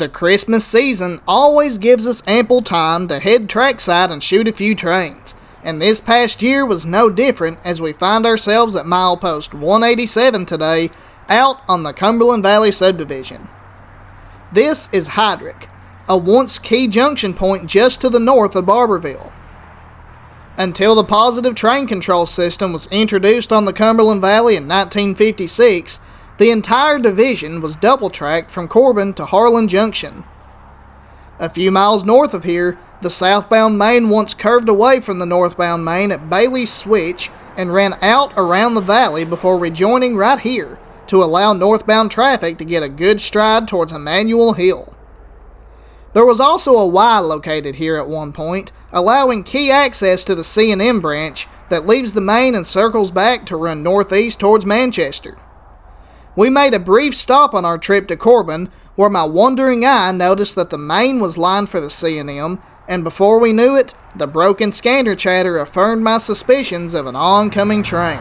The Christmas season always gives us ample time to head trackside and shoot a few trains, and this past year was no different as we find ourselves at milepost 187 today, out on the Cumberland Valley subdivision. This is Hydrick, a once key junction point just to the north of Barberville. Until the positive train control system was introduced on the Cumberland Valley in 1956, the entire division was double-tracked from Corbin to Harlan Junction. A few miles north of here, the southbound main once curved away from the northbound main at Bailey's Switch and ran out around the valley before rejoining right here to allow northbound traffic to get a good stride towards Emmanuel Hill. There was also a Y located here at one point, allowing key access to the C&M branch that leaves the main and circles back to run northeast towards Manchester. We made a brief stop on our trip to Corbin, where my wandering eye noticed that the main was lined for the C&M, and before we knew it, the broken scanner chatter affirmed my suspicions of an oncoming train.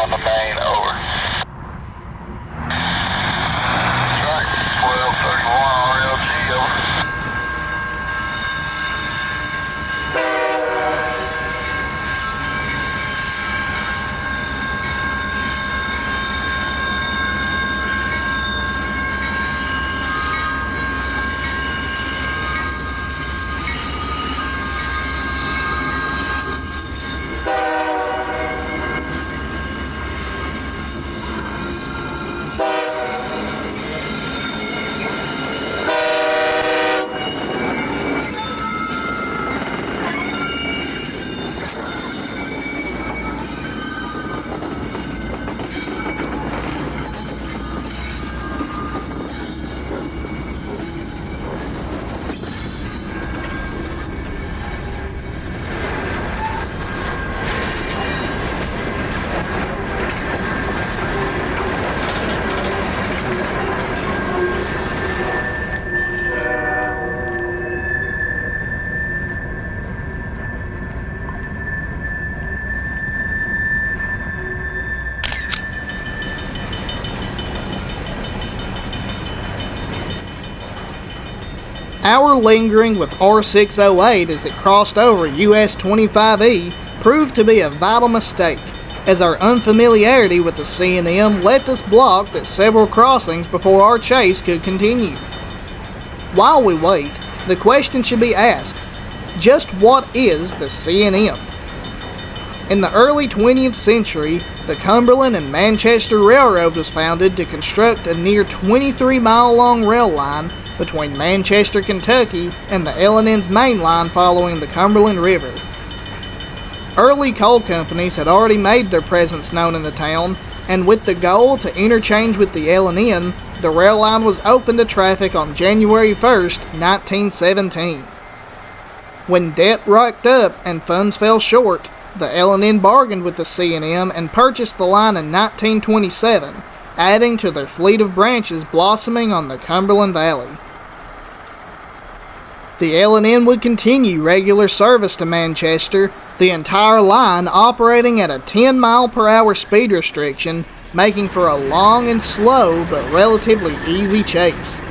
On the main, over. Track 1231 RLG, over. Our lingering with R608 as it crossed over US 25E proved to be a vital mistake, as our unfamiliarity with the C&M left us blocked at several crossings before our chase could continue. While we wait, the question should be asked, just what is the C&M? In the early 20th century, the Cumberland and Manchester Railroad was founded to construct a near 23-mile-long rail line between Manchester, Kentucky and the L&N's main line following the Cumberland River. Early coal companies had already made their presence known in the town, and with the goal to interchange with the L&N, the rail line was opened to traffic on January 1st, 1917. When debt racked up and funds fell short, the L&N bargained with the C&M and purchased the line in 1927, adding to their fleet of branches blossoming on the Cumberland Valley. The L&N would continue regular service to Manchester, the entire line operating at a 10-mile-per-hour speed restriction, making for a long and slow but relatively easy chase.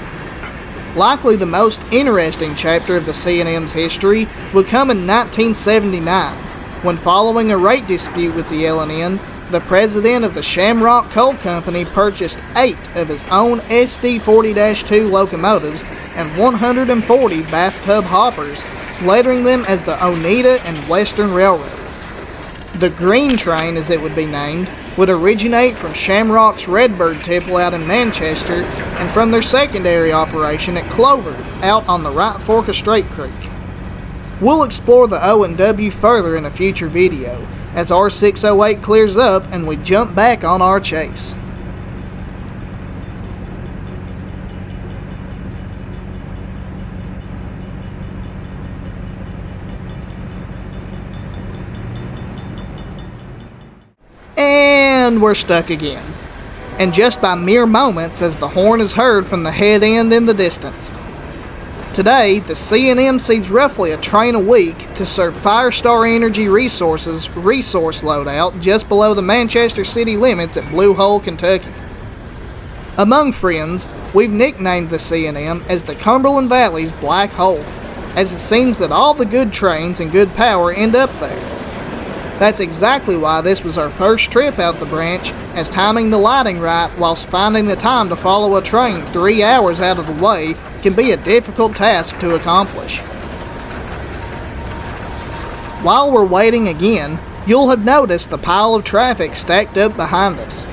Likely the most interesting chapter of the C&M's history would come in 1979, when following a rate dispute with the L&N, the president of the Shamrock Coal Company purchased 8 of his own SD40-2 locomotives and 140 bathtub hoppers, lettering them as the Oneida and Western Railroad. The Green Train, as it would be named, would originate from Shamrock's Redbird tipple out in Manchester and from their secondary operation at Clover, out on the right fork of Straight Creek. We'll explore the O&W further in a future video, as R608 clears up and we jump back on our chase. And we're stuck again. And just by mere moments as the horn is heard from the head end in the distance. Today, the C&M sees roughly a train a week to serve Firestar Energy Resources resource loadout just below the Manchester city limits at Blue Hole, Kentucky. Among friends, we've nicknamed the C&M as the Cumberland Valley's Black Hole, as it seems that all the good trains and good power end up there. That's exactly why this was our first trip out the branch, as timing the lighting right whilst finding the time to follow a train 3 hours out of the way can be a difficult task to accomplish. While we're waiting again, you'll have noticed the pile of traffic stacked up behind us.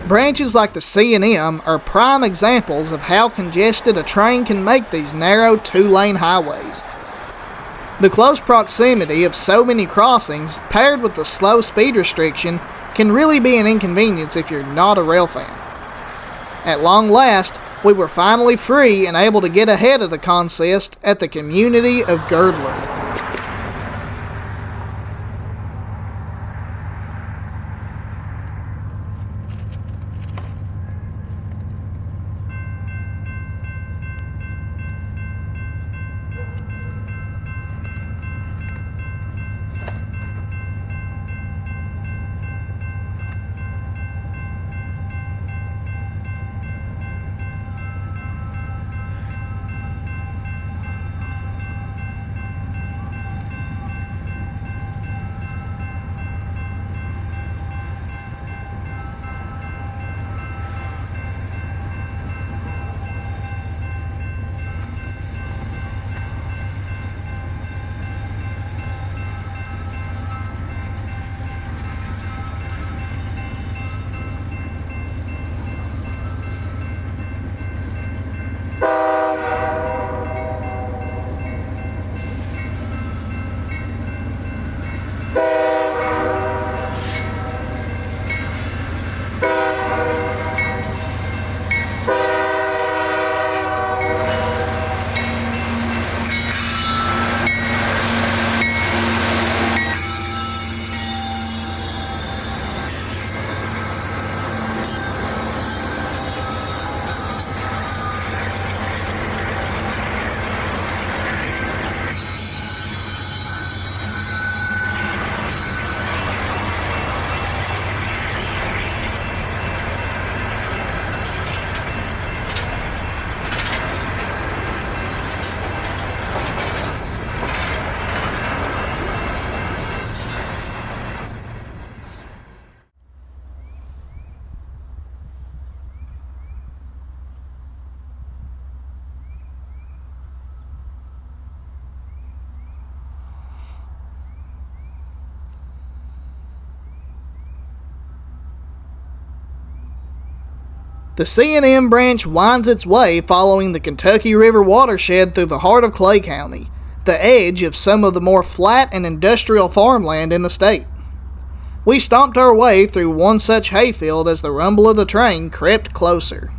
Branches like the C&M are prime examples of how congested a train can make these narrow 2-lane highways. The close proximity of so many crossings, paired with the slow speed restriction, can really be an inconvenience if you're not a rail fan. At long last, we were finally free and able to get ahead of the consist at the community of Girdler. The C&M branch winds its way following the Kentucky River watershed through the heart of Clay County, the edge of some of the more flat and industrial farmland in the state. We stomped our way through one such hayfield as the rumble of the train crept closer.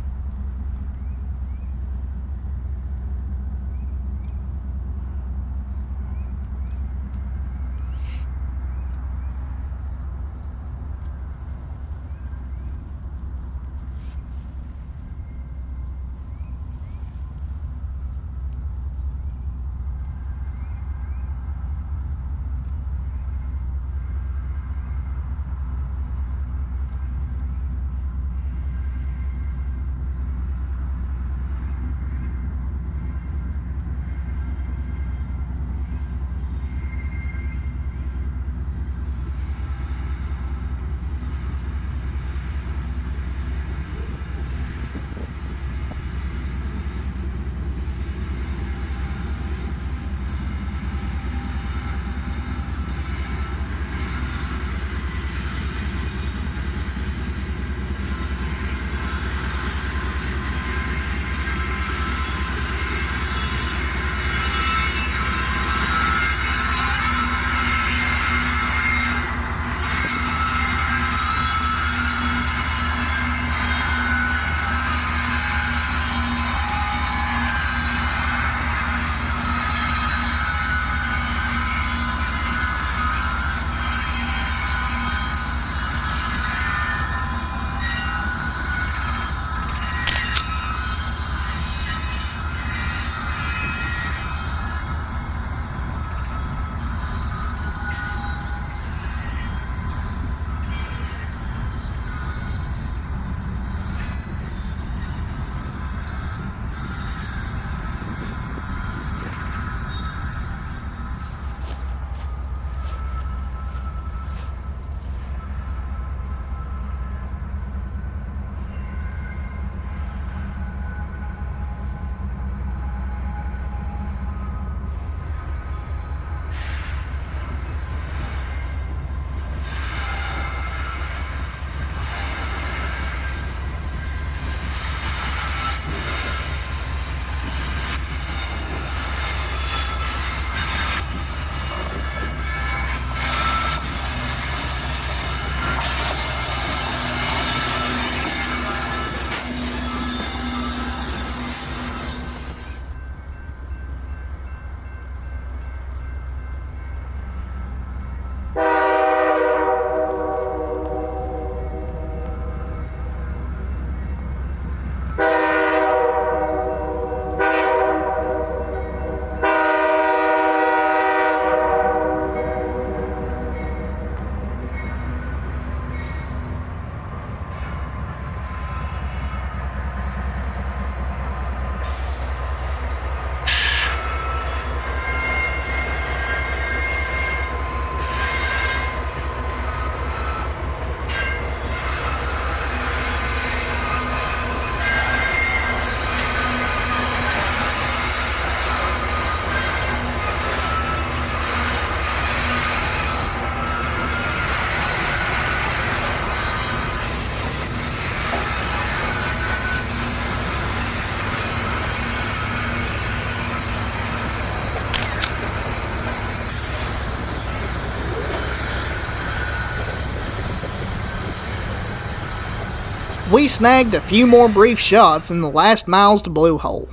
we snagged a few more brief shots in the last miles to Blue Hole.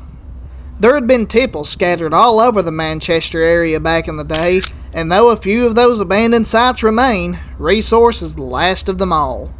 There had been tipples scattered all over the Manchester area back in the day, and though a few of those abandoned sites remain, Resource is the last of them all.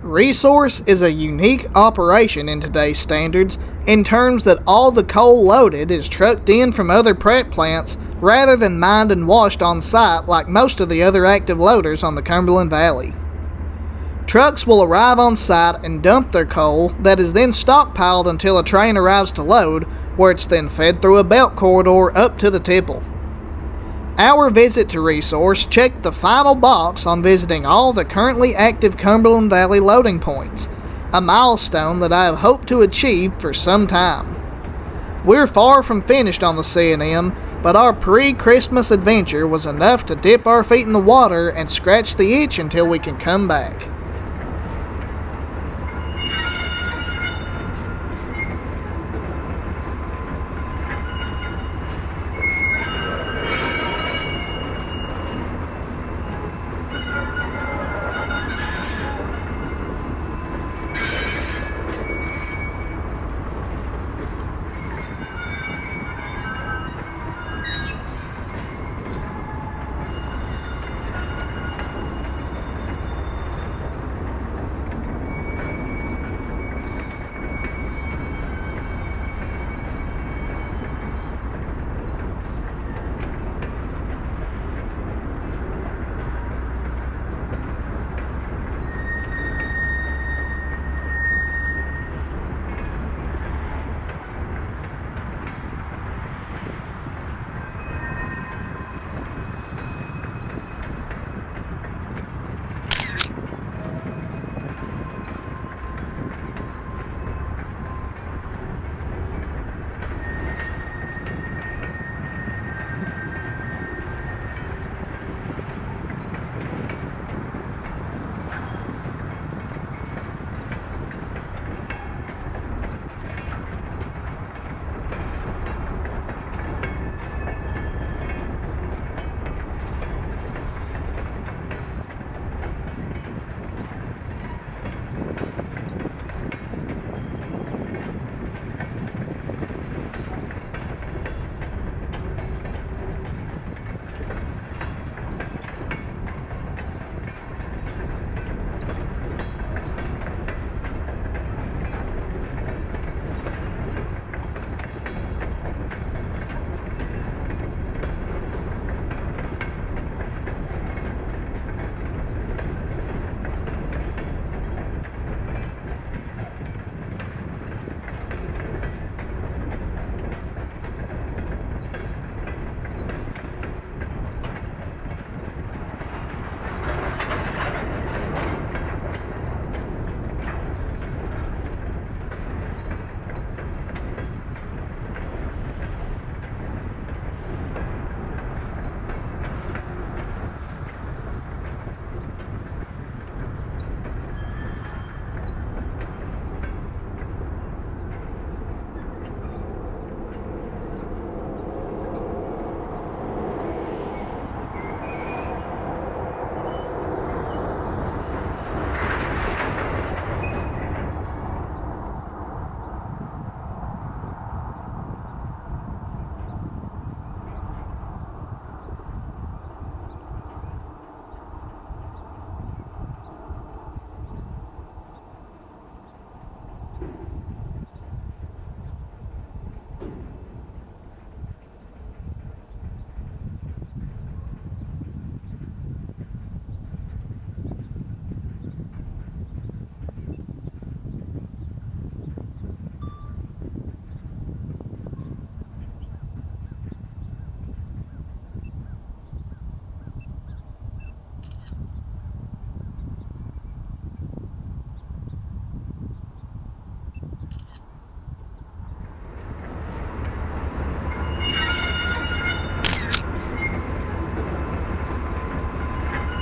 Resource is a unique operation in today's standards in terms that all the coal loaded is trucked in from other prep plants rather than mined and washed on site like most of the other active loaders on the Cumberland Valley. Trucks will arrive on site and dump their coal that is then stockpiled until a train arrives to load, where it's then fed through a belt corridor up to the tipple. Our visit to Resource checked the final box on visiting all the currently active Cumberland Valley loading points, a milestone that I have hoped to achieve for some time. We're far from finished on the C&M, but our pre-Christmas adventure was enough to dip our feet in the water and scratch the itch until we can come back.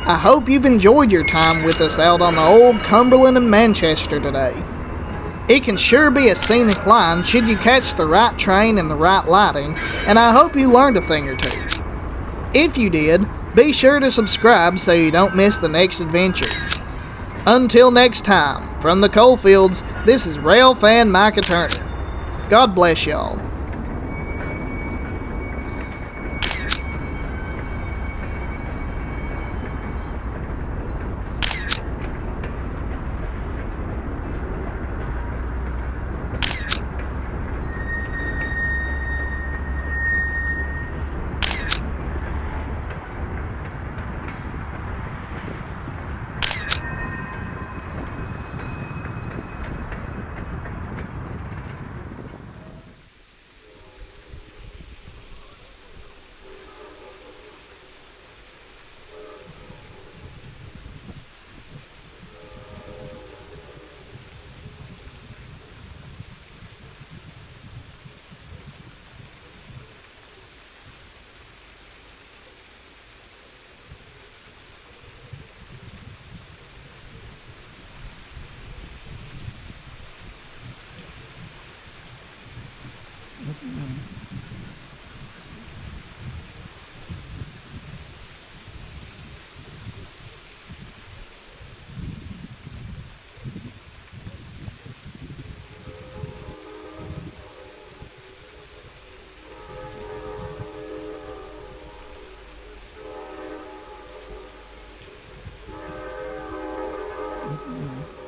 I hope you've enjoyed your time with us out on the old Cumberland and Manchester today. It can sure be a scenic line should you catch the right train and the right lighting, and I hope you learned a thing or two. If you did, be sure to subscribe so you don't miss the next adventure. Until next time, from the coalfields, this is rail fan Micah Turner. God bless y'all. Mm-hmm.